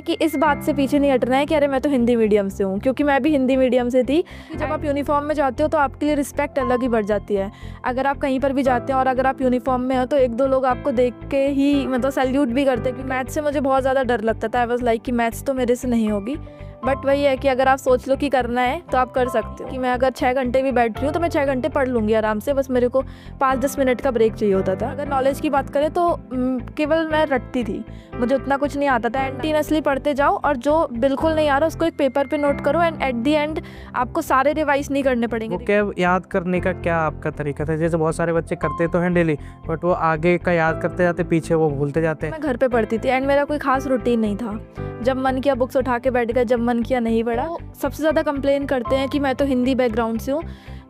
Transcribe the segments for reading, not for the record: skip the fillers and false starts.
कि इस बात से पीछे नहीं हटना है कि अरे मैं तो हिंदी मीडियम से हूँ, क्योंकि मैं भी हिंदी मीडियम से थी। जब आप यूनिफॉर्म में जाते हो तो आपके लिए रिस्पेक्ट अलग ही बढ़ जाती है। अगर आप कहीं पर भी जाते हैं और अगर आप यूनिफॉर्म में हो तो एक दो लोग आपको देख के ही मतलब सैल्यूट भी करते हैं। क्योंकि मैथ्स से मुझे बहुत ज़्यादा डर लगता था। आई वाज लाइक कि मैथ्स तो मेरे से नहीं होगी, बट वही है कि अगर आप सोच लो कि करना है तो आप कर सकते हो। कि मैं अगर 6 घंटे भी बैठ रही हूँ तो मैं 6 घंटे पढ़ लूँगी आराम से, बस मेरे को 5-10 मिनट का ब्रेक चाहिए होता था। अगर नॉलेज की बात करें तो केवल मैं रटती थी, मुझे उतना कुछ नहीं आता था। कंटिन्यूअसली पढ़ते जाओ और जो बिल्कुल नहीं आ रहा उसको एक पेपर पे नोट करो, एंड एट दी एंड आपको सारे रिवाइज नहीं करने पड़ेंगे। वो क्या याद करने का क्या आपका तरीका था? जैसे बहुत सारे बच्चे करते तो हैं डेली, बट वो आगे का याद करते जाते, पीछे वो भूलते जाते हैं। मैं घर पे पढ़ती थी एंड मेरा कोई खास रूटीन नहीं था। जब मन किया बुक्स उठा के बैठ गए, जब मन किया नहीं पढ़ा। सबसे ज़्यादा कंप्लेन करते हैं कि मैं तो हिंदी बैकग्राउंड से हूँ,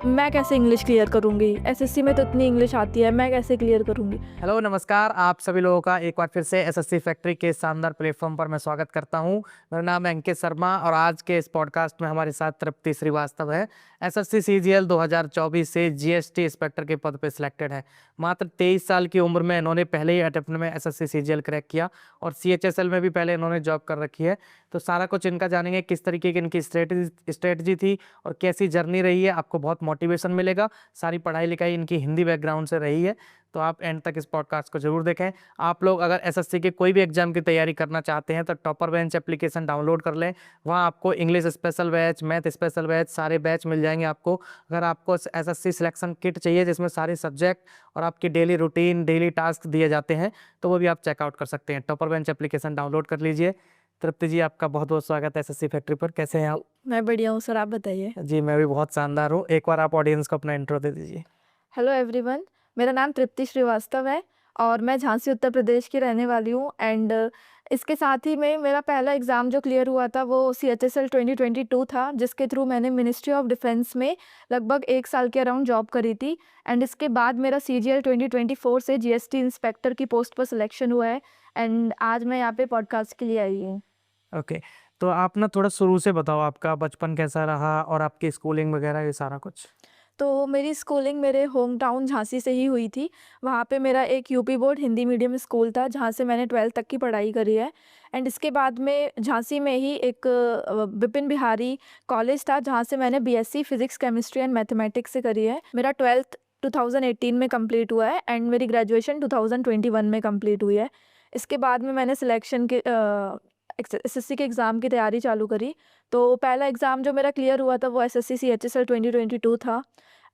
मैं कैसे इंग्लिश क्लियर करूँगी, एसएससी में तो इतनी इंग्लिश आती है, मैं कैसे क्लियर करूँगी। हेलो नमस्कार, आप सभी लोगों का एक बार फिर से एसएससी फैक्ट्री के शानदार प्लेटफॉर्म पर मैं स्वागत करता हूं। मेरा नाम है अंकित शर्मा और आज के इस पॉडकास्ट में हमारे साथ तृप्ति श्रीवास्तव है। एसएससी सीजीएल 2024 से जीएसटी इंस्पेक्टर के पद पर सिलेक्टेड है। मात्र 23 साल की उम्र में इन्होंने पहले ही अटेम्प्ट में एसएससी सीजीएल क्रैक किया और सीएचएसएल में भी पहले इन्होंने जॉब कर रखी है। तो सारा कुछ इनका जानेंगे, किस तरीके की इनकी स्ट्रेटजी थी और कैसी जर्नी रही है। आपको बहुत मोटिवेशन मिलेगा। सारी पढ़ाई लिखाई इनकी हिंदी बैकग्राउंड से रही है, तो आप एंड तक इस पॉडकास्ट को जरूर देखें। आप लोग अगर एसएससी के कोई भी एग्जाम की तैयारी करना चाहते हैं तो टॉपर बेंच एप्लीकेशन डाउनलोड कर लें। वहाँ आपको English special batch, math special batch, सारे बैच मिल जाएंगे आपको। अगर आपको एसएससी सिलेक्शन किट चाहिए जिसमें सारे सब्जेक्ट और आपकी डेली रूटीन, डेली टास्क दिए जाते हैं, तो वो भी आप चेकआउट कर सकते हैं। टॉपर बेंच एप्लीकेशन डाउनलोड कर लीजिए। तृप्ति जी, आपका बहुत बहुत स्वागत है एसएससी फैक्ट्री पर। कैसे हैं आप? मैं बढ़िया हूँ सर, आप बताइए। जी मैं भी बहुत शानदार हूँ। एक बार आप ऑडियंस को अपना इंट्रो दे दीजिए। हेलो एवरीवन, मेरा नाम तृप्ति श्रीवास्तव है और मैं झांसी उत्तर प्रदेश की रहने वाली हूँ। एंड इसके साथ ही में मेरा पहला एग्ज़ाम जो क्लियर हुआ था वो CHSL 2022 था, जिसके थ्रू मैंने मिनिस्ट्री ऑफ डिफेंस में लगभग 1 साल के अराउंड जॉब करी थी। एंड इसके बाद मेरा CGL 2024 से GST इंस्पेक्टर की पोस्ट पर सिलेक्शन हुआ है एंड आज मैं यहाँ पे पॉडकास्ट के लिए आई हूँ। ओके, तो आप ना थोड़ा शुरू से बताओ, आपका बचपन कैसा रहा और आपकी स्कूलिंग वगैरह ये सारा कुछ। तो मेरी स्कूलिंग मेरे होम टाउन झांसी से ही हुई थी। वहाँ पे मेरा एक UP board Hindi medium school था जहाँ से मैंने 12th तक की पढ़ाई करी है। एंड इसके बाद में झांसी में ही एक विपिन बिहारी कॉलेज था जहाँ से मैंने BSc physics chemistry and mathematics से करी है। मेरा 12th 2018 में कंप्लीट हुआ है एंड मेरी ग्रेजुएशन 2021 में कंप्लीट हुई है। इसके बाद में मैंने सिलेक्शन के SSC के एग्ज़ाम की तैयारी चालू करी। तो पहला एग्ज़ाम जो मेरा क्लियर हुआ था वो SSC CHSL 2022 था।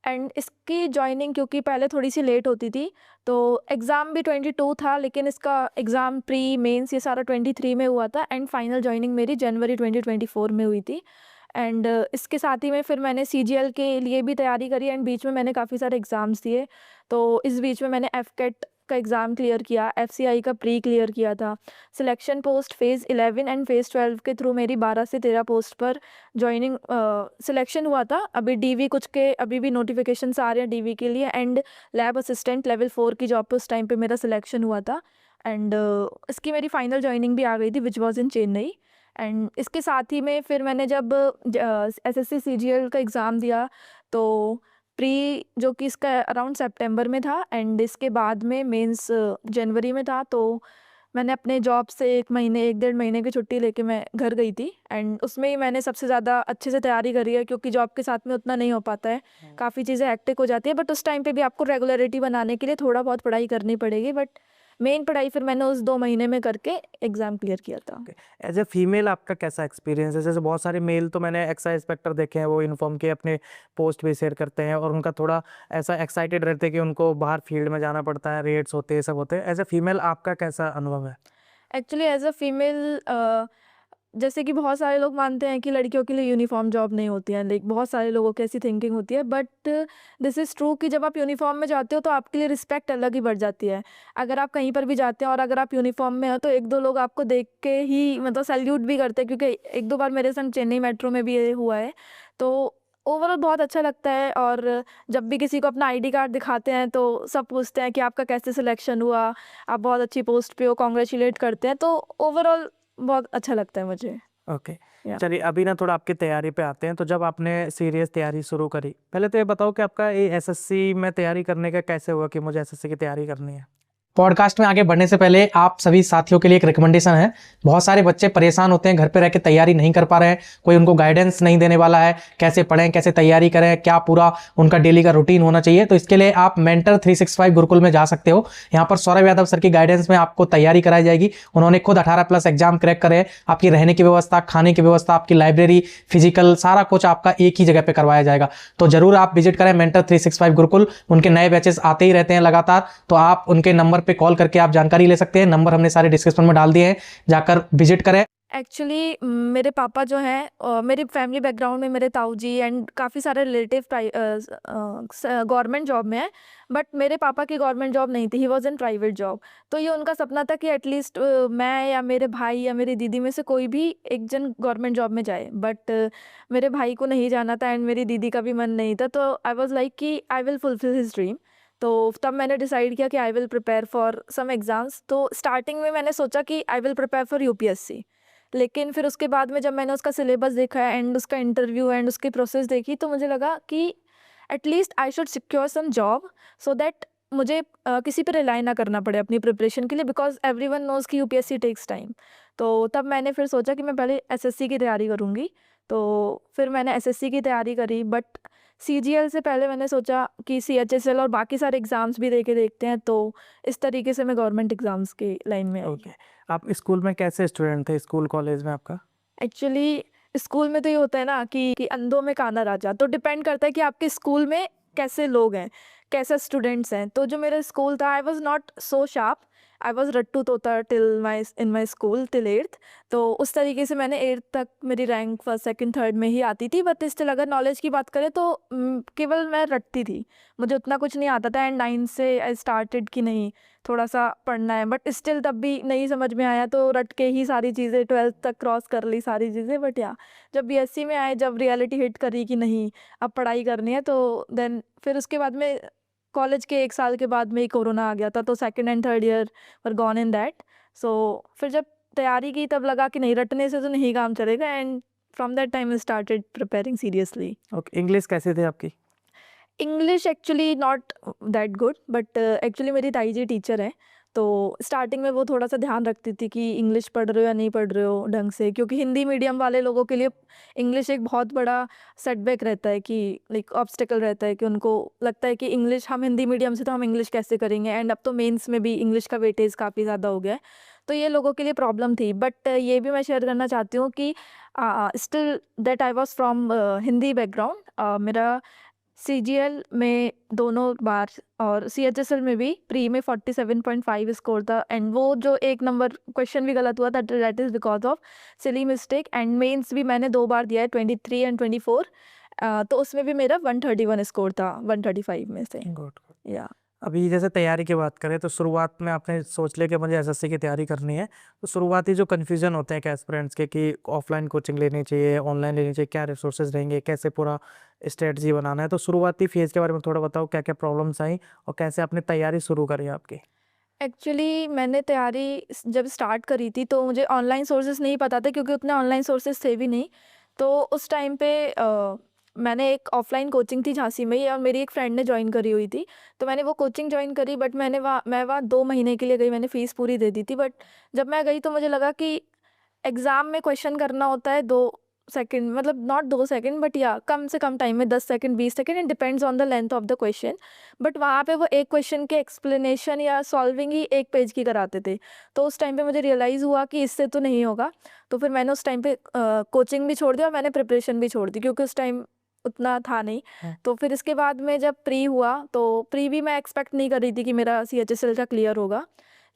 एंड इसकी जॉइनिंग क्योंकि पहले थोड़ी सी लेट होती थी तो एग्ज़ाम भी 22 था, लेकिन इसका एग्ज़ाम प्री मेंस ये सारा 23 में हुआ था एंड फाइनल जॉइनिंग मेरी जनवरी 2024 में हुई थी। एंड इसके साथ ही में फिर मैंने CGL के लिए भी तैयारी करी एंड बीच में मैंने काफ़ी सारे एग्ज़ाम्स दिए। तो इस बीच में मैंने FCAT का एग्ज़ाम क्लियर किया, FCI का प्री क्लियर किया था। Selection post phase 11 and phase 12 के थ्रू मेरी 12 से 13 पोस्ट पर जॉइनिंग सिलेक्शन हुआ था। अभी DV कुछ के अभी भी नोटिफिकेशंस आ रहे हैं DV के लिए एंड लैब असिस्टेंट लेवल 4 की जॉब पे उस टाइम पे मेरा सिलेक्शन हुआ था। एंड इसकी मेरी फाइनल जॉइनिंग भी आ गई थी which was in Chennai. And इसके साथ ही में फिर मैंने जब SSC CGL का एग्ज़ाम दिया तो प्री जो कि इसका अराउंड सितंबर में था एंड इसके बाद में मेंस जनवरी में था। तो मैंने अपने जॉब से 1 महीने की छुट्टी लेके मैं घर गई थी एंड उसमें ही मैंने सबसे ज़्यादा अच्छे से तैयारी करी है, क्योंकि जॉब के साथ में उतना नहीं हो पाता है, काफ़ी चीज़ें हेक्टिक हो जाती है। बट उस टाइम पे भी आपको रेगुलरिटी बनाने के लिए थोड़ा बहुत पढ़ाई करनी पड़ेगी, बट मेन पढ़ाई फिर मैंने उस 2 महीने में करके एग्ज़ाम क्लियर किया था। एज ए फीमेल आपका कैसा एक्सपीरियंस है? जैसे बहुत सारे मेल तो मैंने एक्साइज इंस्पेक्टर देखे हैं, वो यूनिफॉर्म के अपने पोस्ट भी शेयर करते हैं और उनका थोड़ा ऐसा एक्साइटेड रहते हैं कि उनको बाहर फील्ड में जाना पड़ता है, रेड्स होते हैं, सब होते हैं। एज ए फीमेल आपका कैसा अनुभव है? एक्चुअली एज अ फीमेल जैसे कि बहुत सारे लोग मानते हैं कि लड़कियों के लिए यूनिफॉर्म जॉब नहीं होती है, लाइक बहुत सारे लोगों की ऐसी थिंकिंग होती है, बट दिस इज़ ट्रू कि जब आप यूनिफॉर्म में जाते हो तो आपके लिए रिस्पेक्ट अलग ही बढ़ जाती है। अगर आप कहीं पर भी जाते हैं और अगर आप यूनिफॉर्म में हो तो एक दो लोग आपको देख के ही मतलब सैल्यूट भी करते हैं, क्योंकि एक दो बार मेरे संग चेन्नई मेट्रो में भी ये हुआ है। तो ओवरऑल बहुत अच्छा लगता है। और जब भी किसी को अपना ID कार्ड दिखाते हैं तो सब पूछते हैं कि आपका कैसे सिलेक्शन हुआ, आप बहुत अच्छी पोस्ट पे हो, कॉन्ग्रेचुलेट करते हैं। तो ओवरऑल बहुत अच्छा लगता है मुझे। ओके, या चलिए अभी ना थोड़ा आपकी तैयारी पे आते हैं। तो जब आपने सीरियस तैयारी शुरू करी, पहले तो ये बताओ कि आपका ये एसएससी में तैयारी करने का कैसे हुआ कि मुझे एसएससी की तैयारी करनी है? पॉडकास्ट में आगे बढ़ने से पहले आप सभी साथियों के लिए एक रिकमेंडेशन है। बहुत सारे बच्चे परेशान होते हैं, घर पे रह के तैयारी नहीं कर पा रहे हैं, कोई उनको गाइडेंस नहीं देने वाला है, कैसे पढ़ें, कैसे तैयारी करें, क्या पूरा उनका डेली का रूटीन होना चाहिए। तो इसके लिए आप मेंटर 365 गुरुकुल में जा सकते हो। यहाँ पर सौरभ यादव सर की गाइडेंस में आपको तैयारी कराई जाएगी। उन्होंने खुद 18+ एग्जाम क्रैक करे। आपकी रहने की व्यवस्था, खाने की व्यवस्था, आपकी लाइब्रेरी, फिजिकल, सारा कुछ आपका एक ही जगह पे करवाया जाएगा। तो जरूर आप विजिट करें मेंटर 365 गुरुकुल। उनके नए बैचेस आते ही रहते हैं लगातार, तो आप उनके नंबर पे कॉल करके आप जानकारी ले सकते हैं। नंबर हमने सारे डिस्क्रिप्शन में डाल दिए हैं, जाकर विजिट करें। एक्चुअली मेरे पापा जो हैं मेरी फैमिली बैकग्राउंड में मेरे ताऊ जी एंड काफ़ी सारे रिलेटिव गवर्नमेंट जॉब में है, बट मेरे पापा की गवर्नमेंट जॉब नहीं थी, he was in private job. तो ये उनका सपना था कि एटलीस्ट मैं या मेरे भाई या मेरी दीदी में से कोई भी एक जन गवर्नमेंट जॉब में जाए, बट मेरे भाई को नहीं जाना था एंड मेरी दीदी का भी मन नहीं था। तो आई वॉज लाइक कि I will fulfil his dream. तो तब मैंने डिसाइड किया कि I will prepare for some exams. तो स्टार्टिंग में मैंने सोचा कि I will prepare for UPSC, लेकिन फिर उसके बाद में जब मैंने उसका सिलेबस देखा एंड उसका इंटरव्यू एंड उसकी प्रोसेस देखी, तो मुझे लगा कि at least I should secure some job so that मुझे किसी पे रिलाई ना करना पड़े अपनी प्रिपरेशन के लिए, बिकॉज एवरीवन नोज़ कि यूपीएससी टेक्स टाइम। तो तब मैंने फिर सोचा कि मैं पहले एसएससी की तैयारी करूँगी। तो फिर मैंने एसएससी की तैयारी करी, बट सीजीएल से पहले मैंने सोचा कि सीएचएसएल और बाकी सारे एग्ज़ाम्स भी देखते हैं। तो इस तरीके से मैं गवर्नमेंट एग्ज़ाम्स की लाइन में आई। ओके, आप स्कूल में कैसे स्टूडेंट थे, स्कूल कॉलेज में आपका? एक्चुअली स्कूल में तो ये होता है ना कि अंधों में काना राजा, तो डिपेंड करता है कि आपके स्कूल में कैसे लोग हैं, कैसे स्टूडेंट्स हैं। तो जो मेरा स्कूल था, I was not so sharp, I was रट्टू तोता till my in my school till 8th। तो उस तरीके से मैंने 8th तक मेरी रैंक फर्स्ट सेकंड थर्ड में ही आती थी, बट स्टिल अगर नॉलेज की बात करें तो केवल मैं रटती थी, मुझे उतना कुछ नहीं आता था। एंड 9 से आई स्टार्टेड कि नहीं थोड़ा सा पढ़ना है, बट स्टिल तब भी नहीं समझ में आया, तो रट के ही सारी चीज़ें 12th तक क्रॉस कर ली सारी चीज़ें। बट या जब बीएससी में आए, जब रियलिटी हिट करी कि नहीं अब पढ़ाई करनी है, तो देन फिर उसके बाद में कॉलेज के 1 साल के बाद में ही कोरोना आ गया था, तो second and third year were gone in that. So फिर जब तैयारी की तब लगा कि नहीं रटने से तो नहीं काम चलेगा, and from that time I started preparing seriously. Okay, English कैसे थे आपकी? English actually not that good, but actually मेरी ताई जी टीचर है, तो स्टार्टिंग में वो थोड़ा सा ध्यान रखती थी कि इंग्लिश पढ़ रहे हो या नहीं पढ़ रहे हो ढंग से, क्योंकि हिंदी मीडियम वाले लोगों के लिए इंग्लिश एक बहुत बड़ा सेटबैक रहता है, कि लाइक ऑब्स्टिकल रहता है, कि उनको लगता है कि इंग्लिश, हम हिंदी मीडियम से तो हम इंग्लिश कैसे करेंगे, एंड अब तो मेंस में भी इंग्लिश का वेटेज काफ़ी ज़्यादा हो गया है। तो ये लोगों के लिए प्रॉब्लम थी, बट ये भी मैं शेयर करना चाहती हूँ कि still that I was from Hindi background. मेरा सीजीएल में दोनों बार और सीएचएसएल में भी प्री में 47.5 स्कोर था, एंड वो जो एक नंबर क्वेश्चन भी गलत हुआ था, that is because of silly mistake. And mains भी मैंने 2 बार दिया है, 23 एंड 24। तो उसमें भी मेरा 131 स्कोर था 135 में से। गुड। या अभी जैसे तैयारी की बात करें तो शुरुआत में आपने सोच लिया कि मुझे एसएससी की तैयारी करनी है, तो शुरुआती जो कन्फ्यूजन होते हैं एस्पिरेंट्स के कि ऑफलाइन कोचिंग लेनी चाहिए, ऑनलाइन लेनी चाहिए, क्या रिसोर्सेज रहेंगे, कैसे पूरा स्ट्रेटजी बनाना है, तो शुरुआती फेज के बारे में थोड़ा बताओ, क्या क्या प्रॉब्लम्स आई और कैसे आपने तैयारी शुरू करी आपकी? एक्चुअली मैंने तैयारी जब स्टार्ट करी थी, तो मुझे ऑनलाइन सोर्सेज नहीं पता था, क्योंकि उतने ऑनलाइन सोर्सेज थे भी नहीं। तो उस टाइम पे मैंने एक ऑफलाइन कोचिंग थी झांसी में ही, और मेरी एक फ्रेंड ने ज्वाइन करी हुई थी, तो मैंने वो कोचिंग ज्वाइन करी। बट मैं वहाँ 2 महीने के लिए गई, मैंने फ़ीस पूरी दे दी थी। बट जब मैं गई तो मुझे लगा कि एग्ज़ाम में क्वेश्चन करना होता है 2 सेकंड, मतलब नॉट 2 सेकंड, बट या कम से कम टाइम में 10 second 20 second, it depends on the length of the question. But वहाँ पे वो एक क्वेश्चन के एक्सप्लेनेशन या सॉल्विंग ही 1 पेज की कराते थे। तो उस टाइम पे मुझे रियलाइज़ हुआ कि इससे तो नहीं होगा। तो फिर मैंने उस टाइम पे कोचिंग भी छोड़ दिया और मैंने प्रिपरेशन भी छोड़ दी, क्योंकि उस टाइम उतना था नहीं। तो फिर इसके बाद में जब प्री हुआ, तो प्री भी मैं एक्सपेक्ट नहीं कर रही थी कि मेरा सीएचएसएल का क्लियर होगा।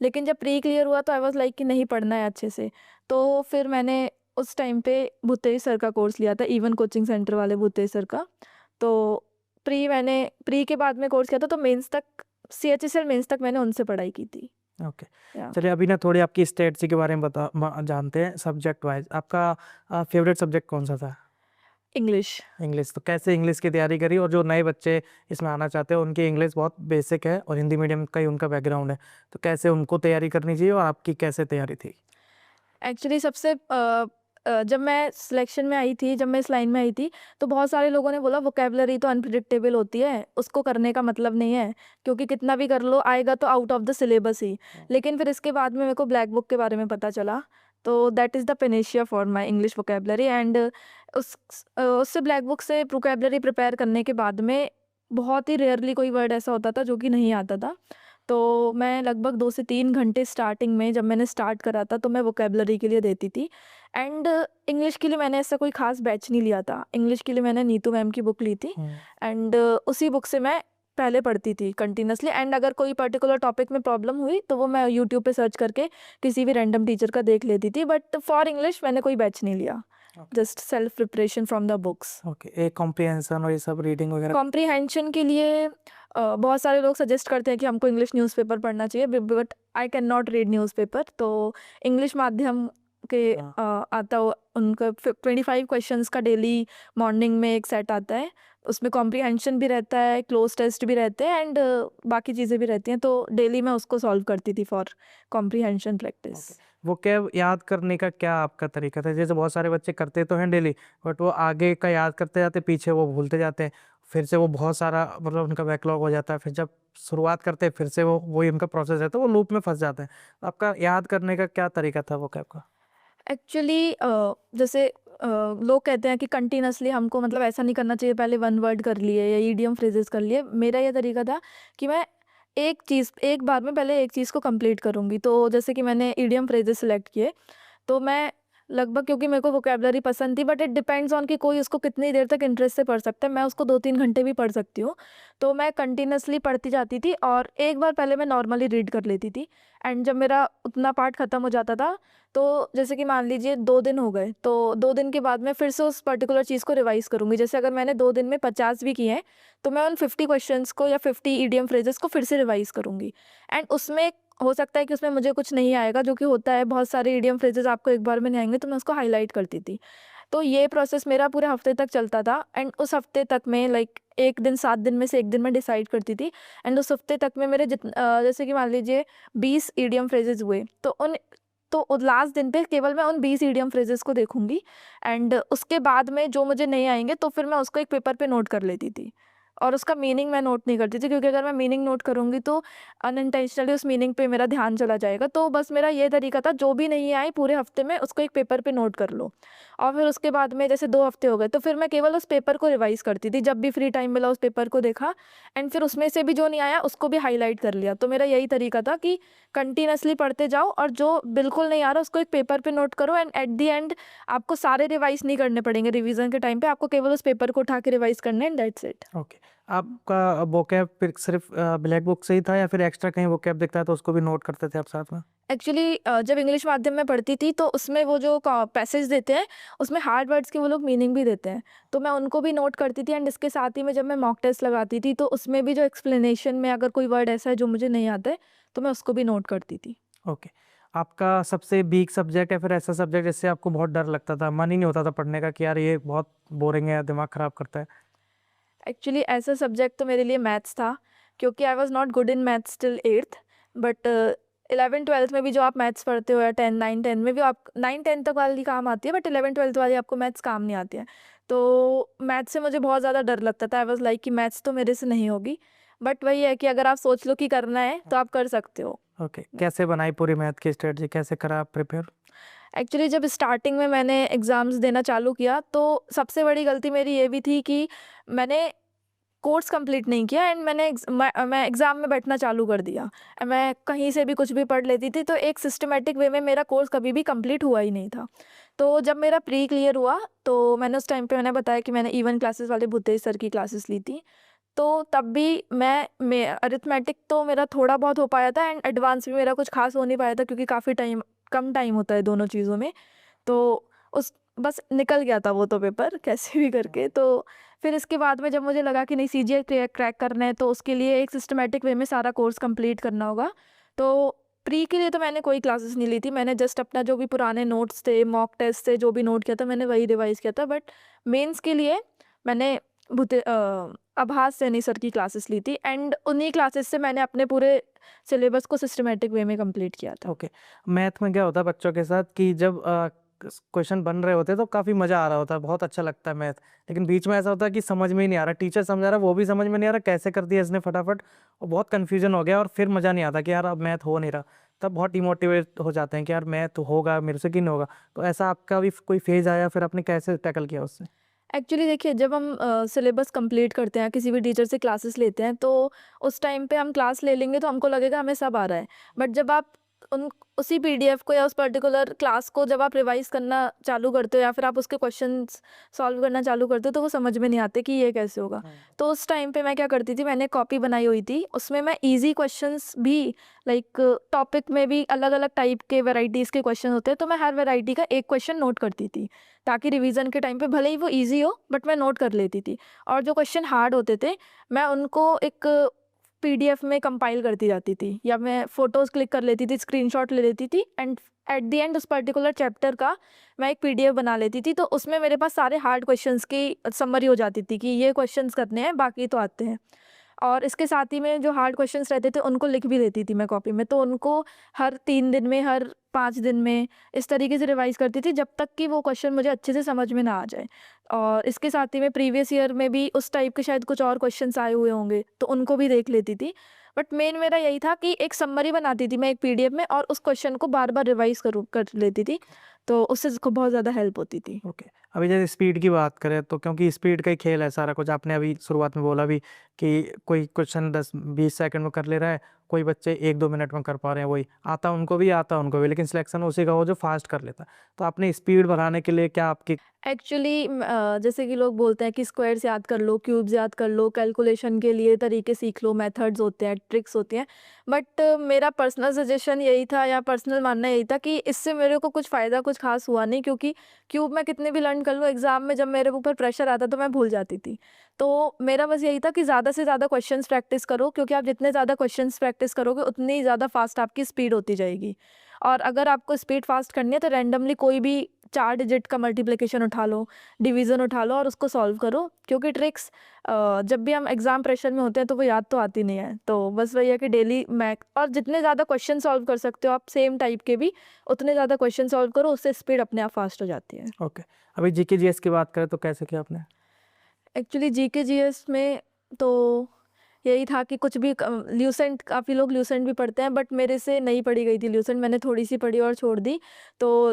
लेकिन जब प्री क्लियर हुआ तो आई वाज़ लाइक कि नहीं पढ़ना है अच्छे से। तो फिर मैंने उस टाइम पे भूतेश सर का कोर्स लिया था, इवन कोचिंग सेंटर वाले भूतेश सर का। तो मैंने प्री के बाद में कोर्स किया था, तो मेंस तक सीएचएसएल मेंस तक मैंने उनसे पढ़ाई की थी। ओके, या चलिए अभी ना थोड़ी आपकी स्ट्रेटजी के बारे में जानते हैं सब्जेक्ट वाइज। आपका फेवरेट सब्जेक्ट कौन सा था? इंग्लिश। इंग्लिश। तो कैसे इंग्लिश की तैयारी करी, और जो नए बच्चे इसमें आना चाहते हैं उनकी इंग्लिश बहुत बेसिक है और हिंदी मीडियम का ही उनका बैकग्राउंड है, तो कैसे उनको तैयारी करनी चाहिए और आपकी कैसे तैयारी थी? एक्चुअली सबसे जब मैं सिलेक्शन में आई थी, जब मैं इस लाइन में आई थी, तो बहुत सारे लोगों ने बोला वोकैबुलरी तो अनप्रेडिक्टेबल होती है, उसको करने का मतलब नहीं है, क्योंकि कितना भी कर लो आएगा तो आउट ऑफ द सिलेबस ही। लेकिन फिर इसके बाद में मेरे को ब्लैक बुक के बारे में पता चला, तो that is the Panacea for my English vocabulary. And उससे ब्लैक बुक से वोकैबुलरी प्रिपेयर करने के बाद में बहुत ही रेयरली कोई वर्ड ऐसा होता था जो कि नहीं आता था। तो मैं लगभग 2 से 3 घंटे स्टार्टिंग में जब मैंने स्टार्ट करा था, तो मैं वोकैबुलरी के लिए देती थी। एंड इंग्लिश के लिए मैंने ऐसा कोई ख़ास बैच नहीं लिया था। इंग्लिश के लिए मैंने नीतू मैम की बुक ली थी एंड उसी बुक से मैं पहले पढ़ती थी कंटिन्यूअसली। एंड अगर कोई पर्टिकुलर टॉपिक में प्रॉब्लम हुई, तो वो मैं यूट्यूब पे सर्च करके किसी भी रैंडम टीचर का देख लेती थी। बट फॉर इंग्लिश मैंने कोई बैच नहीं लिया, just self preparation from the books. Okay, एक कॉम्प्रिहेंशन और ये सब रीडिंग वगैरह। कॉम्प्रिहेंशन के लिए बहुत सारे लोग सजेस्ट करते हैं कि हमको इंग्लिश न्यूज़पेपर पढ़ना चाहिए, but I can not read newspaper. तो इंग्लिश माध्यम के आता हो उनका 25 क्वेश्चंस का डेली मॉर्निंग में एक सेट आता है, उसमें कॉम्प्रिहेंशन भी रहता है, क्लोज टेस्ट भी रहते हैं एंड बाकी चीज़ें भी रहती हैं। तो डेली मैं उसको सॉल्व करती थी फॉर कॉम्प्रिहेंशन प्रैक्टिस। वोकैब याद करने का क्या आपका तरीका था? जैसे बहुत सारे बच्चे करते तो हैं डेली, बट वो आगे का याद करते जाते, पीछे वो भूलते जाते हैं, फिर से वो बहुत सारा मतलब उनका बैकलॉग हो जाता है, फिर जब शुरुआत करते हैं फिर से वो वही उनका प्रोसेस है, तो वो लूप में फंस जाते हैं। तो आपका याद करने का क्या तरीका था वोकैब का? एक्चुअली जैसे लोग कहते हैं कि कंटिन्यूअसली हमको मतलब ऐसा नहीं करना चाहिए, पहले वन वर्ड कर लिए या ईडियम फ्रेजेस कर लिए। मेरा ये तरीका था कि मैं एक चीज़ एक बार में पहले एक चीज़ को कंप्लीट करूँगी। तो जैसे कि मैंने ईडियम फ्रेजेस सिलेक्ट किए, तो मैं लगभग, क्योंकि मेरे को वोकैबुलरी पसंद थी, बट इट डिपेंड्स ऑन कि कोई उसको कितनी देर तक इंटरेस्ट से पढ़ सकता है। मैं उसको 2-3 घंटे भी पढ़ सकती हूँ। तो मैं कंटिन्यूअसली पढ़ती जाती थी और एक बार पहले मैं नॉर्मली रीड कर लेती थी। एंड जब मेरा उतना पार्ट ख़त्म हो जाता था, तो जैसे कि मान लीजिए 2 दिन हो गए, तो 2 दिन के बाद मैं फिर से उस पर्टिकुलर चीज़ को रिवाइज़ करूँगी। जैसे अगर मैंने 2 दिन में 50 भी किए हैं, तो मैं उन 50 क्वेश्चंस को या 50 ईडियम फ्रेजेस को फिर से रिवाइज़ करूँगी। एंड उसमें हो सकता है कि उसमें मुझे कुछ नहीं आएगा, जो कि होता है, बहुत सारे ईडियम फ्रेजेस आपको एक बार में नहीं आएंगे, तो मैं उसको हाईलाइट करती थी। तो ये प्रोसेस मेरा पूरे हफ्ते तक चलता था। एंड उस हफ्ते तक में लाइक एक दिन, 7 दिन में से एक दिन मैं डिसाइड करती थी। एंड उस हफ्ते तक में मेरे जैसे कि मान लीजिए 20 ईडियम फ्रेजेस हुए, तो लास्ट दिन पे केवल मैं उन 20 ईडियम फ्रेजेस को देखूंगी। एंड उसके बाद में जो मुझे नहीं आएंगे, तो फिर मैं उसको एक पेपर पे नोट कर लेती थी। और उसका मीनिंग मैं नोट नहीं करती थी, क्योंकि अगर मैं मीनिंग नोट करूँगी तो अनइंटेंशनली उस मीनिंग पे मेरा ध्यान चला जाएगा। तो बस मेरा ये तरीका था, जो भी नहीं आए पूरे हफ्ते में उसको एक पेपर पे नोट कर लो। और फिर उसके बाद में जैसे 2 हफ्ते हो गए, तो फिर मैं केवल उस पेपर को रिवाइज़ करती थी। जब भी फ्री टाइम मिला उस पेपर को देखा एंड फिर उसमें से भी जो नहीं आया उसको भी हाईलाइट कर लिया। तो मेरा यही तरीका था कि कंटिन्यूअसली पढ़ते जाओ और जो बिल्कुल नहीं आ रहा उसको एक पेपर पे नोट करो। एंड एट द एंड आपको सारे रिवाइज़ नहीं करने पड़ेंगे। रिवीजन के टाइम पे आपको केवल उस पेपर को उठा के रिवाइज़ करना है एंड दैट्स इट। ओके, आपका वोकैब फिर सिर्फ ब्लैक बुक से ही था या फिर एक्स्ट्रा कहीं वोकैब दिखता है तो उसको भी नोट करते थे आप साथ में? एक्चुअली जब इंग्लिश माध्यम में पढ़ती थी, तो उसमें वो जो पैसेज देते हैं, उसमें हार्ड वर्ड्स के वो लोग मीनिंग भी देते हैं, तो मैं उनको भी नोट करती थी। एंड इसके साथ ही में जब मैं मॉक टेस्ट लगाती थी, तो उसमें भी जो एक्सप्लेनेशन में अगर कोई वर्ड ऐसा है जो मुझे नहीं आता है, तो मैं उसको भी नोट करती थी। ओके, आपका सबसे वीक सब्जेक्ट या फिर ऐसा सब्जेक्ट जिससे आपको बहुत डर लगता था, मन ही नहीं होता था पढ़ने का कि यार ये बहुत बोरिंग है या दिमाग खराब करता है? एक्चुअली ऐसा सब्जेक्ट तो मेरे लिए मैथ्स था, क्योंकि आई was not good in maths till 8th। But 11th-12th में भी जो आप मैथ्स पढ़ते हो, या 9-10 में भी आप 9-10 तक वाली काम आती है, बट 11th-12th वाली आपको मैथ्स काम नहीं आती है। तो मैथ्स से मुझे बहुत ज़्यादा डर लगता था। आई वाज लाइक कि मैथ्स तो मेरे से नहीं होगी। बट वही है कि अगर आप सोच लो कि करना है तो आप कर सकते हो। ओके, कैसे बनाई पूरी मैथ की स्ट्रेटजी, कैसे करा आप प्रिपेयर? एक्चुअली जब स्टार्टिंग में मैंने एग्ज़ाम्स देना चालू किया, तो सबसे बड़ी गलती मेरी ये भी थी कि मैंने कोर्स कंप्लीट नहीं किया। एंड मैं एग्ज़ाम में बैठना चालू कर दिया। मैं कहीं से भी कुछ भी पढ़ लेती थी, तो एक सिस्टमैटिक वे में मेरा कोर्स कभी भी कंप्लीट हुआ ही नहीं था। तो जब मेरा प्री क्लियर हुआ, तो मैंने उस टाइम पे मैंने बताया कि मैंने इवन क्लासेस वाले भूतेश सर की क्लासेस ली थी। तो तब भी मैं अरिथमेटिक तो मेरा थोड़ा बहुत हो पाया था एंड एडवांस भी मेरा कुछ खास हो नहीं पाया था, क्योंकि काफ़ी कम टाइम होता है दोनों चीज़ों में। तो उस बस निकल गया था वो तो पेपर कैसे भी करके। तो फिर इसके बाद में जब मुझे लगा कि नहीं, सीजीएल क्रैक करना है, तो उसके लिए एक सिस्टमैटिक वे में सारा कोर्स कंप्लीट करना होगा। तो प्री के लिए तो मैंने कोई क्लासेस नहीं ली थी। मैंने जस्ट अपना जो भी पुराने नोट्स थे, मॉक टेस्ट से जो भी नोट किया था, मैंने वही रिवाइज़ किया था। बट मेंस के लिए मैंने आभास सैनी सर की क्लासेस ली थी एंड उन्हीं क्लासेस से मैंने अपने पूरे सिलेबस को सिस्टमैटिक वे में कंप्लीट किया था। ओके, मैथ में क्या होता है बच्चों के साथ कि जब क्वेश्चन बन रहे होते हैं तो काफ़ी मज़ा आ रहा होता है, बहुत अच्छा लगता है मैथ। लेकिन बीच में ऐसा होता है कि समझ में ही नहीं आ रहा, टीचर समझा रहा है वो भी समझ में नहीं आ रहा, कैसे कर दिया इसने फटाफट, और बहुत कन्फ्यूजन हो गया और फिर मज़ा नहीं आता कि यार अब मैथ हो नहीं रहा। तब बहुत डिमोटिवेट हो जाते हैं कि यार मैथ होगा मेरे से कि नहीं होगा। तो ऐसा आपका भी कोई फेज़ आया, फिर आपने कैसे टैकल किया उससे? एक्चुअली देखिए, जब हम सिलेबस कंप्लीट करते हैं, किसी भी टीचर से क्लासेस लेते हैं, तो उस टाइम पे हम क्लास ले लेंगे तो हमको लगेगा हमें सब आ रहा है। बट जब आप उन उसी पीडीएफ को या उस पर्टिकुलर क्लास को जब आप रिवाइज करना चालू करते हो या फिर आप उसके क्वेश्चंस सॉल्व करना चालू करते हो, तो वो समझ में नहीं आते कि ये कैसे होगा। तो उस टाइम पे मैं क्या करती थी, मैंने कॉपी बनाई हुई थी, उसमें मैं इजी क्वेश्चंस भी, लाइक टॉपिक में भी अलग अलग टाइप के वेराइटीज़ के क्वेश्चन होते हैं, तो मैं हर वेराइटी का एक क्वेश्चन नोट करती थी, ताकि रिवीजन के टाइम पे भले ही वो इजी हो बट मैं नोट कर लेती थी। और जो क्वेश्चन हार्ड होते थे, मैं उनको एक पीडीएफ में कंपाइल करती जाती थी, या मैं फ़ोटोज़ क्लिक कर लेती थी, स्क्रीनशॉट ले लेती थी, एंड एट द एंड उस पर्टिकुलर चैप्टर का मैं एक पीडीएफ बना लेती थी। तो उसमें मेरे पास सारे हार्ड क्वेश्चंस की समरी हो जाती थी कि ये क्वेश्चंस करने हैं, बाकी तो आते हैं। और इसके साथ ही में जो हार्ड क्वेश्चंस रहते थे उनको लिख भी लेती थी मैं कॉपी में, तो उनको हर 3 दिन में, हर 5 दिन में इस तरीके से रिवाइज़ करती थी जब तक कि वो क्वेश्चन मुझे अच्छे से समझ में ना आ जाए। और इसके साथ ही में प्रीवियस ईयर में भी उस टाइप के शायद कुछ और क्वेश्चंस आए हुए होंगे, तो उनको भी देख लेती थी। बट मेन मेरा यही था कि एक समरी बनाती थी मैं एक पीडीएफ में, और उस क्वेश्चन को बार-बार रिवाइज़ कर लेती थी, तो उससे को बहुत ज़्यादा हेल्प होती थी। ओके। अभी जैसे स्पीड की बात करें तो क्योंकि स्पीड का ही खेल है सारा कुछ, आपने अभी शुरुआत में बोला भी कि कोई क्वेश्चन 10-20 सेकंड में कर ले रहा है, कोई बच्चे 1-2 मिनट में कर पा रहे हैं, वही आता उनको भी, लेकिन सिलेक्शन उसी का हो जो फास्ट कर लेता है। तो आपने स्पीड बढ़ाने के लिए क्या आपकी एक्चुअली जैसे कि लोग बोलते हैं कि स्क्वायर्स याद कर लो, क्यूब्स याद कर लो, कैलकुलेशन के लिए तरीके सीख लो, मेथड्स होते हैं, ट्रिक्स होती हैं। बट मेरा पर्सनल सजेशन यही था, या पर्सनल मानना यही था कि इससे मेरे को कुछ फ़ायदा कुछ ख़ास हुआ नहीं, क्योंकि क्यूब मैं कितने भी लर्न कर लूँ, एग्ज़ाम में जब मेरे ऊपर प्रेशर आता तो मैं भूल जाती थी। तो मेरा बस यही था कि ज़्यादा से ज़्यादा क्वेश्चंस प्रैक्टिस करो, क्योंकि आप जितने ज़्यादा क्वेश्चंस प्रैक्टिस करोगे उतनी ही ज़्यादा फास्ट आपकी स्पीड होती जाएगी। और अगर आपको स्पीड फास्ट करनी है तो रैंडमली कोई भी 4 डिजिट का मल्टीप्लिकेशन उठा लो, डिवीज़न उठा लो और उसको सॉल्व करो, क्योंकि ट्रिक्स जब भी हम एग्ज़ाम प्रेशर में होते हैं तो वो याद तो आती नहीं है। तो बस वही है कि डेली मैथ, और जितने ज़्यादा क्वेश्चन सॉल्व कर सकते हो आप सेम टाइप के भी, उतने ज़्यादा क्वेश्चन सॉल्व करो, उससे स्पीड अपने आप फास्ट हो जाती है। ओके। अभी जीके जीएस की बात करें तो कैसे किया आपने? एक्चुअली जीके जीएस में तो यही था कि कुछ भी ल्यूसेंट, काफ़ी लोग ल्यूसेंट भी पढ़ते हैं, बट मेरे से नहीं पढ़ी गई थी ल्यूसेंट, मैंने थोड़ी सी पढ़ी और छोड़ दी। तो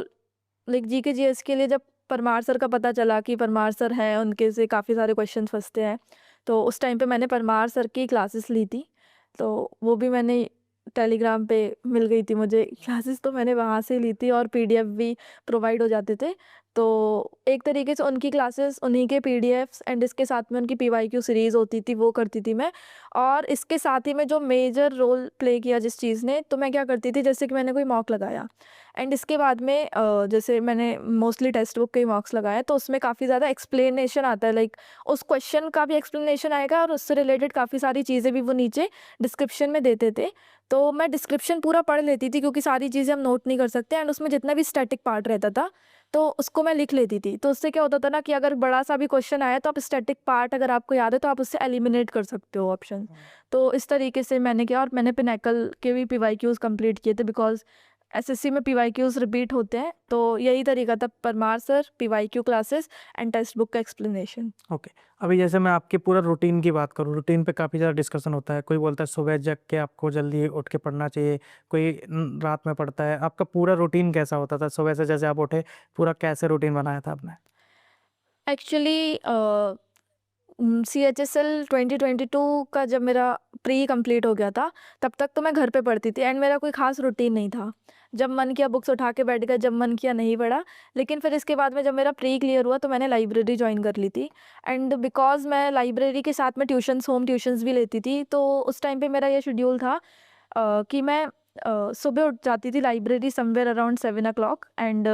लाइक जीके जीएस के लिए जब परमार सर का पता चला कि परमार सर हैं, उनके से काफ़ी सारे क्वेश्चन फंसते हैं, तो उस टाइम पे मैंने परमार सर की क्लासेस ली थी। तो वो भी मैंने टेलीग्राम पे मिल गई थी मुझे क्लासेस, तो मैंने वहाँ से ली थी, और पीडीएफ भी प्रोवाइड हो जाते थे। तो एक तरीके से उनकी क्लासेस, उन्हीं के पीडीएफ्स, एंड इसके साथ में उनकी पीवाईक्यू सीरीज़ होती थी, वो करती थी मैं। और इसके साथ ही में जो मेजर रोल प्ले किया जिस चीज़ ने, तो मैं क्या करती थी, जैसे कि मैंने कोई मॉक लगाया, एंड इसके बाद में जैसे मैंने मोस्टली टेक्स्ट बुक के ही मॉक्स लगाए, तो उसमें काफ़ी ज़्यादा एक्सप्लेनेशन आता है, लाइक उस क्वेश्चन का भी एक्सप्लेनेशन आएगा और उससे रिलेटेड काफ़ी सारी चीज़ें भी वो नीचे डिस्क्रिप्शन में देते थे। तो मैं डिस्क्रिप्शन पूरा पढ़ लेती थी, क्योंकि सारी चीज़ें हम नोट नहीं कर सकते, एंड उसमें जितना भी स्टैटिक पार्ट रहता था तो उसको मैं लिख लेती थी। तो उससे क्या होता था ना कि अगर बड़ा सा भी क्वेश्चन आया तो आप स्टैटिक पार्ट अगर आपको याद है तो आप उससे एलिमिनेट कर सकते हो ऑप्शन। तो इस तरीके से मैंने किया, और मैंने पिनेकल के भी पीवाईक्यूज़ कंप्लीट किए थे, बिकॉज़ एसएससी में पीवाईक्यूज़ रिपीट होते हैं। तो यही तरीका था, Parmar sir, PYQ classes and text book का एक्सप्लेनेशन। ओके। अभी जैसे मैं आपके पूरा रूटीन की बात करूँ, रूटीन पे काफ़ी ज़्यादा डिस्कशन होता है। कोई बोलता है सुबह जग के आपको जल्दी उठ के पढ़ना चाहिए, कोई रात में पढ़ता है। आपका पूरा रूटीन कैसा होता था? सुबह से जैसे आप उठे, पूरा कैसे रूटीन बनाया था आपने? एक्चुअली सीएचएसएल 2022 का जब मेरा प्री कंप्लीट हो गया था, तब तक तो मैं घर पे पढ़ती थी, एंड मेरा कोई ख़ास रूटीन नहीं था। जब मन किया बुक्स उठा के बैठ गए, जब मन किया नहीं पढ़ा। लेकिन फिर इसके बाद में जब मेरा प्री क्लियर हुआ तो मैंने लाइब्रेरी जॉइन कर ली थी, एंड बिकॉज़ मैं लाइब्रेरी के साथ में ट्यूशन्स, होम ट्यूशन्स भी लेती थी, तो उस टाइम पे मेरा ये शेड्यूल था कि मैं सुबह उठ जाती थी library somewhere around 7 o'clock, and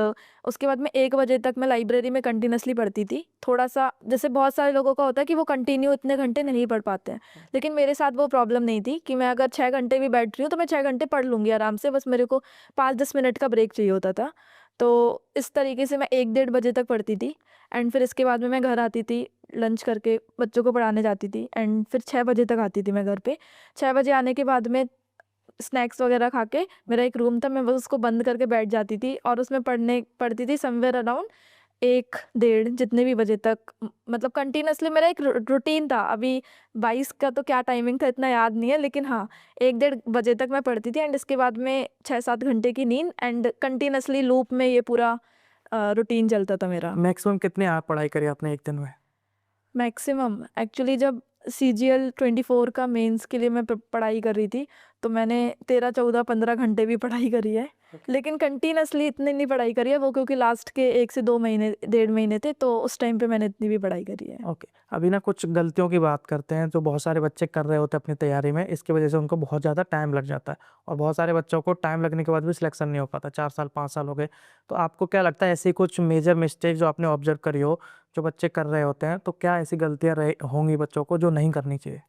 उसके बाद में 1 बजे तक मैं लाइब्रेरी में कंटिन्यूअसली पढ़ती थी। थोड़ा-सा, जैसे बहुत सारे लोगों का होता है कि वो कंटिन्यू इतने घंटे नहीं पढ़ पाते हैं, लेकिन मेरे साथ वो प्रॉब्लम नहीं थी कि मैं अगर 6 घंटे भी बैठ रही हूँ तो मैं 6 घंटे पढ़ लूँगी आराम से, बस मेरे को 5-10 मिनट का ब्रेक चाहिए होता था। तो इस तरीके से मैं 1 डेढ़ बजे तक पढ़ती थी, एंड फिर इसके बाद में मैं घर आती थी, लंच करके बच्चों को पढ़ाने जाती थी, एंड फिर 6 बजे तक आती थी मैं घर पे। 6 बजे आने के बाद में स्नैक्स वगैरह खा के मेरा एक रूम था, मैं बस उसको बंद करके बैठ जाती थी और उसमें पढ़ती थी समवेयर अराउंड 1 डेढ़ जितने भी बजे तक। मतलब कंटिन्यूअसली मेरा एक रूटीन था। अभी 22 का तो क्या टाइमिंग था इतना याद नहीं है, लेकिन हाँ 1 डेढ़ बजे तक मैं पढ़ती थी एंड इसके बाद में 6-7 घंटे की नींद एंड कंटिन्यूअसली लूप में ये पूरा रूटीन चलता था मेरा। मैक्सिमम कितने आप पढ़ाई करी आपने एक दिन में? मैक्सिमम एक्चुअली जब CGL 24 का मेंस के लिए मैं पढ़ाई कर रही थी तो मैंने 13, 14, 15 घंटे भी पढ़ाई करी है। लेकिन कंटिन्यूअसली इतनी नहीं पढ़ाई करी है, वो क्योंकि लास्ट के 1 से 2 महीने, 1.5 महीने थे, तो उस टाइम पे मैंने इतनी भी पढ़ाई करी है। ओके, अभी ना कुछ गलतियों की बात करते हैं जो बहुत सारे बच्चे कर रहे होते हैं अपनी तैयारी में, इसकी वजह से उनको बहुत ज़्यादा टाइम लग जाता है और बहुत सारे बच्चों को टाइम लगने के बाद भी सिलेक्शन नहीं हो पाता, 4 साल 5 साल हो गए। तो आपको क्या लगता है ऐसी कुछ मेजर मिस्टेक जो आपने ऑब्जर्व करी हो जो बच्चे कर रहे होते हैं, तो क्या ऐसी गलतियाँ रही होंगी बच्चों को जो नहीं करनी चाहिए?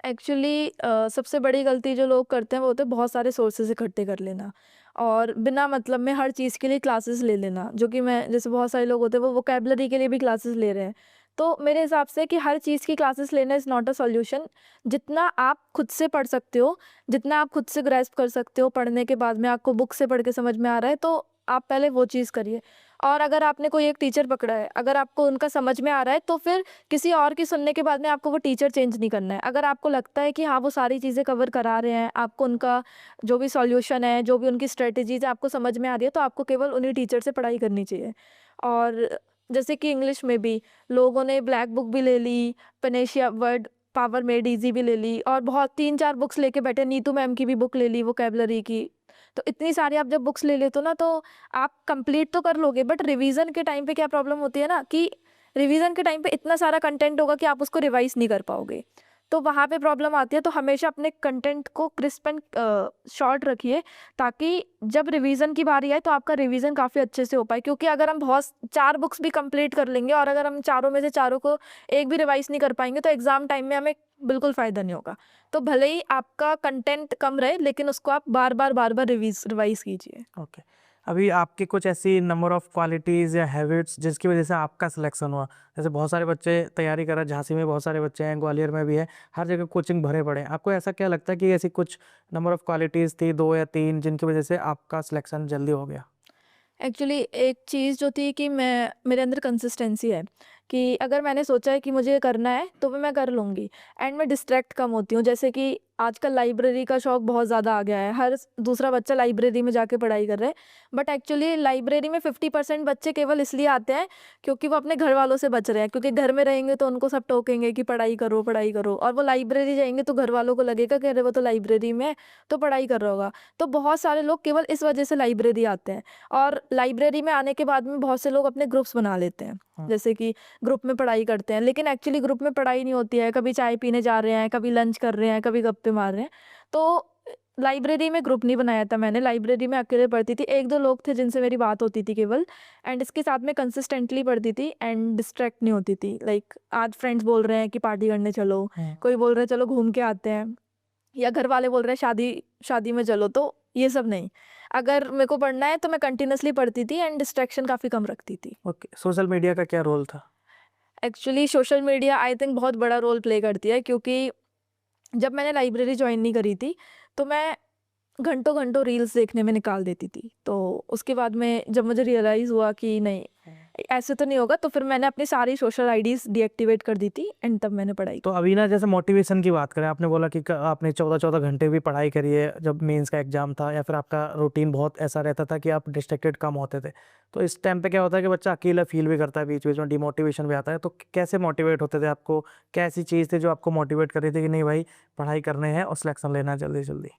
एक्चुअली सबसे बड़ी गलती जो लोग करते हैं वो होते हैं बहुत सारे सोर्सेज इकट्ठे कर लेना और बिना मतलब में हर चीज़ के लिए क्लासेस ले लेना, जो कि मैं जैसे बहुत सारे लोग होते हैं वो वोकेबलरी के लिए भी क्लासेस ले रहे हैं। तो मेरे हिसाब से कि हर चीज़ की क्लासेस लेना इज़ नॉट अ सॉल्यूशन। जितना आप खुद से पढ़ सकते हो, जितना आप खुद से ग्रैस्प कर सकते हो, पढ़ने के बाद में आपको बुक से पढ़ के समझ में आ रहा है तो आप पहले वो चीज़ करिए। और अगर आपने कोई एक टीचर पकड़ा है, अगर आपको उनका समझ में आ रहा है तो फिर किसी और की सुनने के बाद में आपको वो टीचर चेंज नहीं करना है। अगर आपको लगता है कि हाँ, वो सारी चीज़ें कवर करा रहे हैं, आपको उनका जो भी सॉल्यूशन है, जो भी उनकी स्ट्रेटजीज़ है आपको समझ में आ रही है, तो आपको केवल उन्हीं टीचर से पढ़ाई करनी चाहिए। और जैसे कि इंग्लिश में भी लोगों ने ब्लैक बुक भी ले ली, Panacea word power made easy भी ले ली और बहुत 3-4 बुक्स लेके बैठे, नीतू मैम की भी बुक ले ली वोकैब्युलरी की। तो इतनी सारी आप जब बुक्स ले लेते हो ना तो आप कंप्लीट तो कर लोगे, बट रिवीजन के टाइम पे क्या प्रॉब्लम होती है ना कि रिवीजन के टाइम पे इतना सारा कंटेंट होगा कि आप उसको रिवाइज नहीं कर पाओगे, तो वहाँ पे प्रॉब्लम आती है। तो हमेशा अपने कंटेंट को क्रिस्प एंड शॉर्ट रखिए ताकि जब रिवीजन की बारी आए तो आपका रिवीजन काफ़ी अच्छे से हो पाए, क्योंकि अगर हम बहुत 4 बुक्स भी कंप्लीट कर लेंगे और अगर हम चारों में से चारों को एक भी रिवाइज नहीं कर पाएंगे तो एग्जाम टाइम में हमें बिल्कुल फ़ायदा नहीं होगा। तो भले ही आपका कंटेंट कम रहे लेकिन उसको आप बार बार रिवाइज कीजिए। ओके, अभी आपकी कुछ ऐसी नंबर ऑफ क्वालिटीज़ या हैबिट्स जिसकी वजह से आपका सिलेक्शन हुआ? जैसे बहुत सारे बच्चे तैयारी कर रहे हैं, झांसी में बहुत सारे बच्चे हैं, ग्वालियर में भी है, हर जगह कोचिंग भरे पड़े हैं। आपको ऐसा क्या लगता है कि ऐसी कुछ नंबर ऑफ क्वालिटीज़ थी 2 या 3 जिनकी वजह से आपका सिलेक्शन जल्दी हो गया? एक्चुअली एक चीज़ जो थी कि मेरे अंदर कंसिस्टेंसी है कि अगर मैंने सोचा है कि मुझे ये करना है तो मैं कर लूँगी एंड मैं डिस्ट्रैक्ट कम होती हूँ। जैसे कि आजकल लाइब्रेरी का शौक बहुत ज़्यादा आ गया है, हर दूसरा बच्चा लाइब्रेरी में जाके पढ़ाई कर रहा है, बट एक्चुअली लाइब्रेरी में 50% बच्चे केवल इसलिए आते हैं क्योंकि वो अपने घर वालों से बच रहे हैं, क्योंकि घर में रहेंगे तो उनको सब टोकेंगे कि पढ़ाई करो, और वो लाइब्रेरी जाएंगे तो घर वालों को लगेगा कि अरे वो तो लाइब्रेरी में है तो पढ़ाई कर रहा होगा। तो बहुत सारे लोग केवल इस वजह से लाइब्रेरी आते हैं और लाइब्रेरी में आने के बाद में बहुत से लोग अपने ग्रुप्स बना लेते हैं, हाँ। जैसे कि ग्रुप में पढ़ाई करते हैं, लेकिन एक्चुअली ग्रुप में पढ़ाई नहीं होती है। कभी चाय पीने जा रहे हैं, कभी लंच कर रहे हैं, कभी गप्पे मार रहे हैं। तो लाइब्रेरी में ग्रुप नहीं बनाया था मैंने, लाइब्रेरी में अकेले पढ़ती थी। 1-2 लोग थे जिनसे मेरी बात होती थी केवल, एंड इसके साथ में कंसिस्टेंटली पढ़ती थी एंड डिस्ट्रैक्ट नहीं होती थी। लाइक आज फ्रेंड्स बोल रहे हैं कि पार्टी करने चलो, कोई बोल रहा है चलो घूम के आते हैं, या घर वाले बोल रहे हैं शादी शादी में चलो, तो ये सब नहीं। अगर मेरे को पढ़ना है तो मैं कंटिन्यूअसली पढ़ती थी एंड डिस्ट्रैक्शन काफ़ी कम रखती थी। ओके, सोशल मीडिया का क्या रोल था? Actually social media I think बहुत बड़ा रोल प्ले करती है, क्योंकि जब मैंने लाइब्रेरी जॉइन नहीं करी थी तो मैं घंटों-घंटों रील्स देखने में निकाल देती थी। तो उसके बाद में जब मुझे रियलाइज़ हुआ कि नहीं, ऐसे तो नहीं होगा, तो फिर मैंने अपनी सारी सोशल आईडीज़ डीएक्टिवेट कर दी थी एंड तब मैंने पढ़ाई तो की। अभी ना जैसे मोटिवेशन की बात करें, आपने बोला कि आपने 14-14 घंटे भी पढ़ाई करी है जब मेंस का एग्जाम था, या फिर आपका रूटीन बहुत ऐसा रहता था कि आप डिस्ट्रैक्टेड कम होते थे। तो इस टाइम पे क्या होता है कि बच्चा अकेला फील भी करता है, बीच बीच में डिमोटिवेशन भी आता है, तो कैसे मोटिवेट होते थे आपको? क्या ऐसी चीज़ थी जो आपको मोटिवेट कर रही थी कि नहीं भाई पढ़ाई करने हैं और सिलेक्शन लेना है जल्दी जल्दी?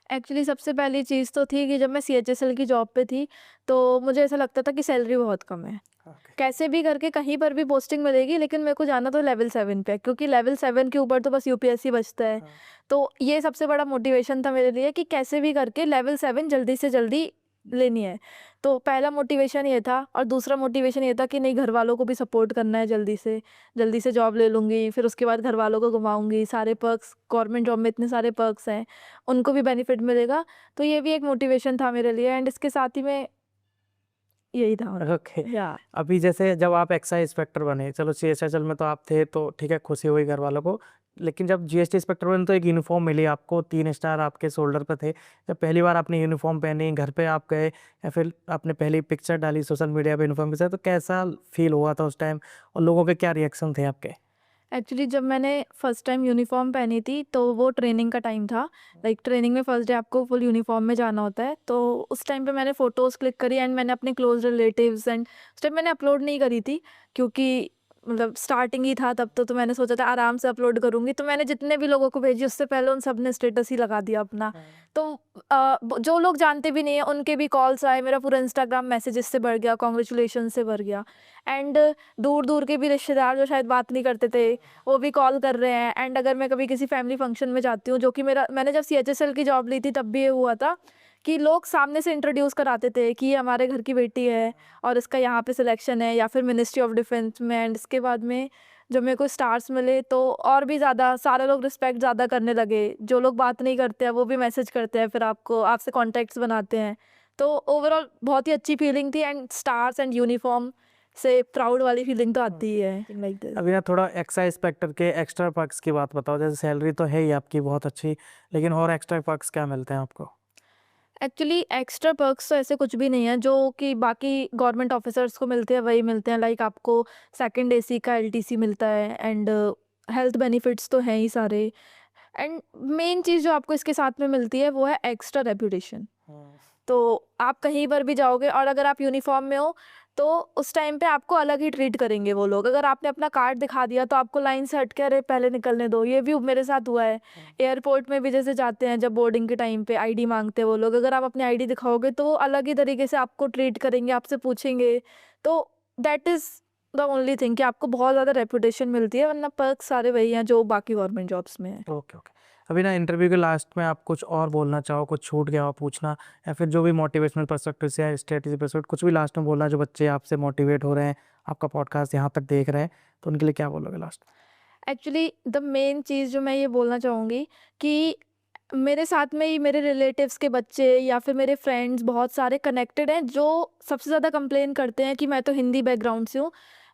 एक्चुअली सबसे पहली चीज़ तो थी कि जब मैं सीएचएसएल की जॉब पे थी, तो मुझे ऐसा लगता था कि सैलरी बहुत कम है। ओके। कैसे भी करके कहीं पर भी पोस्टिंग मिलेगी, लेकिन मेरे को जाना तो लेवल 7 पे है, क्योंकि लेवल 7 के ऊपर तो बस यूपीएससी बचता है। हाँ। तो ये सबसे बड़ा मोटिवेशन था मेरे लिए कि कैसे भी करके लेवल 7 जल्दी से जल्दी लेनी है। तो पहला मोटिवेशन ये था, और दूसरा मोटिवेशन ये था कि नहीं, घर वालों को भी सपोर्ट करना है, जल्दी से जॉब ले लूँगी, फिर उसके बाद घर वालों को घुमाऊँगी, सारे पर्क्स, गवर्नमेंट जॉब में इतने सारे पर्क्स हैं, उनको भी बेनिफिट मिलेगा। तो ये भी एक मोटिवेशन था मेरे लिए एंड इसके साथ ही में यही था। ओके, या अभी जैसे जब आप एक्साइज इंस्पेक्टर बने, चलो सीएचएसएल में तो आप थे तो ठीक है, खुशी हुई घर वालों को। लेकिन जब जीएसटी इंस्पेक्टर बने तो एक यूनिफॉर्म मिली आपको, 3 स्टार आपके शोल्डर पे थे। जब पहली बार आपने यूनिफॉर्म पहनी, घर पे आप गए या फिर आपने पहली पिक्चर डाली सोशल मीडिया पे यूनिफॉर्म के साथ, तो कैसा फील हुआ था उस टाइम और लोगों के क्या रिएक्शन थे आपके? एक्चुअली जब मैंने फर्स्ट टाइम यूनिफॉर्म पहनी थी तो वो ट्रेनिंग का टाइम था। लाइक ट्रेनिंग में फर्स्ट डे आपको फुल यूनिफॉर्म में जाना होता है, तो उस टाइम पे मैंने फ़ोटोज़ क्लिक करी एंड मैंने अपने क्लोज रिलेटिव्स एंड उस टाइम मैंने अपलोड नहीं करी थी, क्योंकि मतलब स्टार्टिंग ही था तब तो मैंने सोचा था आराम से अपलोड करूँगी। तो मैंने जितने भी लोगों को भेजी उससे पहले उन सब ने स्टेटस ही लगा दिया अपना। तो जो लोग जानते भी नहीं है उनके भी कॉल्स आए, मेरा पूरा इंस्टाग्राम मैसेजेस से भर गया, कॉन्ग्रेचुलेशन से भर गया। एंड दूर दूर के भी रिश्तेदार जो शायद बात नहीं करते थे वो भी कॉल कर रहे हैं। एंड अगर मैं कभी किसी फैमिली फंक्शन में जाती हूँ, जो कि मैंने जब CHSL की जॉब ली थी तब भी ये हुआ था कि लोग सामने से इंट्रोड्यूस कराते थे कि ये हमारे घर की बेटी है और इसका यहाँ पे सिलेक्शन है, या फिर मिनिस्ट्री ऑफ डिफेंस में। एंड इसके बाद में जब मेरे को स्टार्स मिले तो और भी ज़्यादा सारे लोग रिस्पेक्ट ज़्यादा करने लगे। जो लोग बात नहीं करते हैं वो भी मैसेज करते हैं, फिर आपसे कॉन्टैक्ट्स बनाते हैं। तो ओवरऑल बहुत ही अच्छी फीलिंग थी एंड स्टार्स एंड यूनिफॉर्म से प्राउड वाली फीलिंग तो आती ही है लाइक दिस। अभी ना थोड़ा एक्साइज इंस्पेक्टर के एक्स्ट्रा पर्क्स की बात बताओ। जैसे सैलरी तो है ही आपकी बहुत अच्छी, लेकिन और एक्स्ट्रा पर्क्स क्या मिलते हैं आपको? एक्चुअली एक्स्ट्रा पर्क्स तो ऐसे कुछ भी नहीं है जो कि बाकी गवर्नमेंट ऑफिसर्स को मिलते हैं वही मिलते हैं। लाइक आपको सेकंड AC का LTC मिलता है एंड हेल्थ बेनिफिट्स तो हैं ही सारे। एंड मेन चीज़ जो आपको इसके साथ में मिलती है वो है एक्स्ट्रा रेपुटेशन। तो आप कहीं पर भी जाओगे और अगर आप यूनिफॉर्म में हो तो उस टाइम पे आपको अलग ही ट्रीट करेंगे वो लोग। अगर आपने अपना कार्ड दिखा दिया तो आपको लाइन से हट के अरे पहले निकलने दो। ये भी मेरे साथ हुआ है। एयरपोर्ट में भी जैसे जाते हैं जब बोर्डिंग के टाइम पे आईडी मांगते हैं वो लोग, अगर आप अपनी आईडी दिखाओगे तो वो अलग ही तरीके से आपको ट्रीट करेंगे, आपसे पूछेंगे। तो that is the only thing कि आपको बहुत ज़्यादा रेपुटेशन मिलती है, वरना पर्क सारे वही हैं जो बाकी गवर्नमेंट जॉब्स में है। Okay, okay. अभी ना इंटरव्यू के लास्ट में आप कुछ और बोलना चाहो, कुछ छूट गया हो पूछना, या फिर जो भी मोटिवेशनल पर्सपेक्टिव से या स्ट्रेटजी पर्सपेक्टिव कुछ भी लास्ट में बोलना, जो बच्चे आपसे मोटिवेट हो रहे हैं, आपका पॉडकास्ट यहाँ तक देख रहे हैं, तो उनके लिए क्या बोलोगे लास्ट? एक्चुअली द मेन चीज़ जो मैं ये बोलना चाहूँगी कि मेरे साथ में ही मेरे रिलेटिव्स के बच्चे या फिर मेरे फ्रेंड्स बहुत सारे कनेक्टेड हैं जो सबसे ज़्यादा कंप्लेन करते हैं कि मैं तो हिंदी बैकग्राउंड से हूँ,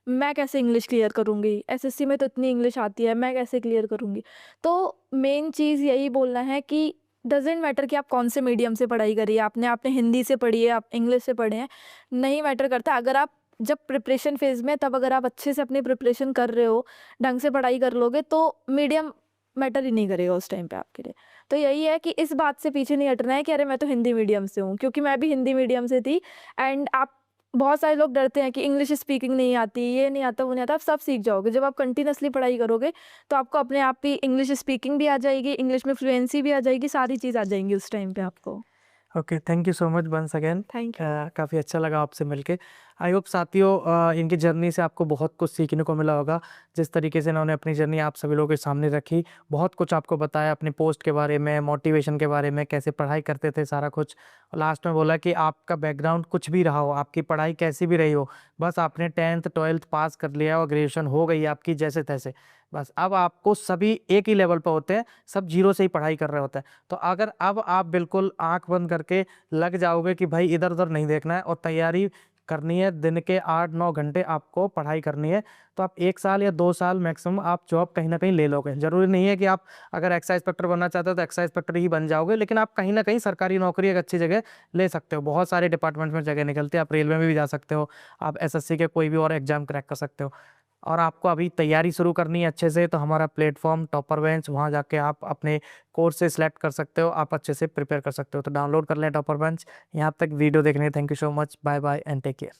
मैं कैसे इंग्लिश क्लियर करूँगी, SSC में तो इतनी इंग्लिश आती है, मैं कैसे क्लियर करूँगी। तो मेन चीज़ यही बोलना है कि डजेंट मैटर कि आप कौन से मीडियम से पढ़ाई करी है, आपने आपने हिंदी से पढ़ी है, आप इंग्लिश से पढ़े हैं, नहीं मैटर करता। अगर आप जब प्रिपरेशन फेज़ में तब अगर आप अच्छे से अपनी प्रिपरेशन कर रहे हो, ढंग से पढ़ाई कर लोगे तो मीडियम मैटर ही नहीं करेगा उस टाइम पे आपके लिए। तो यही है कि इस बात से पीछे नहीं हटना है कि अरे मैं तो हिंदी मीडियम से हूँ, क्योंकि मैं भी हिंदी मीडियम से थी। एंड आप बहुत सारे लोग डरते हैं कि इंग्लिश स्पीकिंग नहीं आती, ये नहीं आता, वो नहीं आता। आप सब सीख जाओगे जब आप कंटिन्यूअसली पढ़ाई करोगे, तो आपको अपने आप ही इंग्लिश स्पीकिंग भी आ जाएगी, इंग्लिश में फ्लुएंसी भी आ जाएगी, सारी चीज़ आ जाएंगी उस टाइम पे आपको। Okay, thank you so much once again. Thank you. काफ़ी अच्छा लगा आपसे मिलके। आई होप साथियों इनकी जर्नी से आपको बहुत कुछ सीखने को मिला होगा। जिस तरीके से इन्होंने अपनी जर्नी आप सभी लोगों के सामने रखी, बहुत कुछ आपको बताया अपने पोस्ट के बारे में, मोटिवेशन के बारे में, कैसे पढ़ाई करते थे, सारा कुछ। और लास्ट में बोला कि आपका बैकग्राउंड कुछ भी रहा हो, आपकी पढ़ाई कैसी भी रही हो, बस आपने 10th 12th पास कर लिया और ग्रेजुएशन हो गई आपकी जैसे तैसे। बस अब आपको सभी एक ही लेवल पर होते हैं, सब जीरो से ही पढ़ाई कर रहे होते हैं। तो अगर अब आप बिल्कुल आँख बंद करके लग जाओगे कि भाई इधर-उधर नहीं देखना है और तैयारी करनी है, दिन के 8-9 घंटे आपको पढ़ाई करनी है, तो आप 1 साल या 2 साल मैक्सिमम आप जॉब कहीं न कहीं ले लोगे। ज़रूरी नहीं है कि आप अगर एक्साइज़ इंस्पेक्टर बनना चाहते हो तो एक्साइज़ इंस्पेक्टर ही बन जाओगे, लेकिन आप कहीं न कहीं सरकारी नौकरी एक अच्छी जगह ले सकते हो। बहुत सारे डिपार्टमेंट में जगह निकलती है, आप रेलवे में भी जा सकते हो, आप SSC के कोई भी और एग्ज़ाम क्रैक कर सकते हो। और आपको अभी तैयारी शुरू करनी है अच्छे से, तो हमारा प्लेटफ़ॉर्म टॉपर बेंच, वहाँ जाके आप अपने कोर्स से सिलेक्ट कर सकते हो, आप अच्छे से प्रिपेयर कर सकते हो। तो डाउनलोड कर लें टॉपर बेंच। यहाँ तक वीडियो देखने thank you so much. Bye bye and take care.